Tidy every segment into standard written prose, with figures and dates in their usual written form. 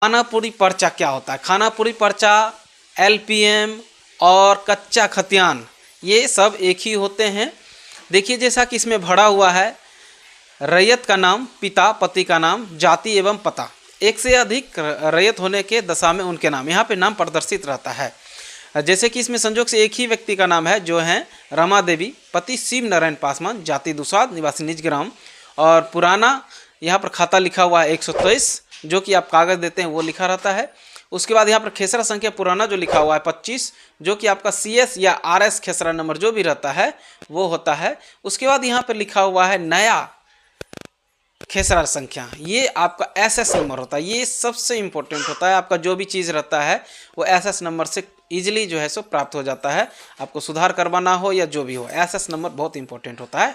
खानापुरी पर्चा क्या होता है? खानापुरी पर्चा, एलपीएम और कच्चा खतियान, ये सब एक ही होते हैं। देखिए जैसा कि इसमें भरा हुआ है, रैयत का नाम, पिता पति का नाम, जाति एवं पता, एक से अधिक रैयत होने के दशा में उनके नाम, यहाँ पे नाम प्रदर्शित रहता है। जैसे कि इसमें संजोग से एक ही व्यक्ति का नाम है जो है रमा देवी, पति शिव नारायण पासवान, जाति दुसाद, निवासी निजग्राम, और पुराना यहाँ पर खाता लिखा हुआ है 123, जो कि आप कागज़ देते हैं वो लिखा रहता है। उसके बाद यहाँ पर खेसरा संख्या पुराना जो लिखा हुआ है 25, जो कि आपका CS या RS खेसरा नंबर जो भी रहता है वो होता है। उसके बाद यहाँ पर लिखा हुआ है नया खेसरा संख्या, ये आपका SS नंबर होता है। ये सबसे इम्पोर्टेंट होता है, आपका जो भी चीज़ रहता है वो SS नंबर से ईजिली जो है सो प्राप्त हो जाता है। आपको सुधार करवाना हो या जो भी हो, SS नंबर बहुत इंपॉर्टेंट होता है।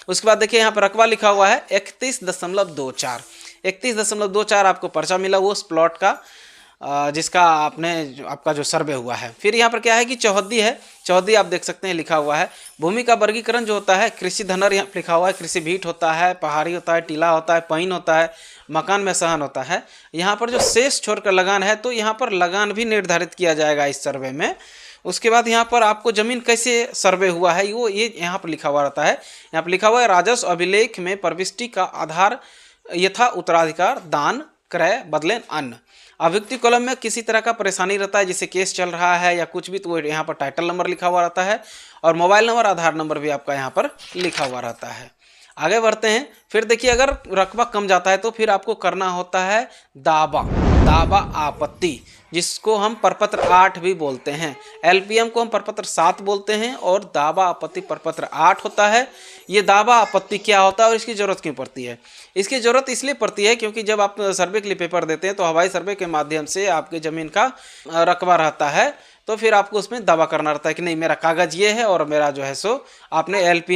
उसके बाद देखिए यहाँ पर रकबा लिखा हुआ है 31.24, 31.24 आपको पर्चा मिला वो उस प्लॉट का जिसका आपका जो सर्वे हुआ है। फिर यहाँ पर क्या है कि चौहद्दी है, चौहद्दी आप देख सकते हैं लिखा हुआ है। भूमि का वर्गीकरण जो होता है, कृषि धनर यहाँ लिखा हुआ है, कृषि भीट होता है, पहाड़ी होता है, टीला होता है, पईन होता है, मकान में सहन होता है। यहाँ पर जो शेष छोड़कर लगान है, तो यहाँ पर लगान भी निर्धारित किया जाएगा इस सर्वे में। उसके बाद यहाँ पर आपको जमीन कैसे सर्वे हुआ है वो ये यहाँ पर लिखा हुआ रहता है। यहाँ पर लिखा हुआ है राजस्व अभिलेख में प्रविष्टि का आधार यथा उत्तराधिकार, दान, क्रय, बदलें, अन्न। अभियुक्ति कॉलम में किसी तरह का परेशानी रहता है, जैसे केस चल रहा है या कुछ भी, तो वो यहाँ पर टाइटल नंबर लिखा हुआ रहता है, और मोबाइल नंबर, आधार नंबर भी आपका यहाँ पर लिखा हुआ रहता है। आगे बढ़ते हैं। फिर देखिए अगर रकबा कम जाता है तो फिर आपको करना होता है दावा, दावा आपत्ति, जिसको हम प्रपत्र 8 भी बोलते हैं। एलपीएम को हम प्रपत्र 7 बोलते हैं और दावा आपत्ति प्रपत्र 8 होता है। ये दावा आपत्ति क्या होता है और इसकी ज़रूरत क्यों पड़ती है? इसकी ज़रूरत इसलिए पड़ती है क्योंकि जब आप सर्वे के लिए पेपर देते हैं तो हवाई सर्वे के माध्यम से आपकी ज़मीन का रकबा रहता है, तो फिर आपको उसमें दावा करना रहता है कि नहीं मेरा कागज़ ये है और मेरा जो है सो आपने एलपीएम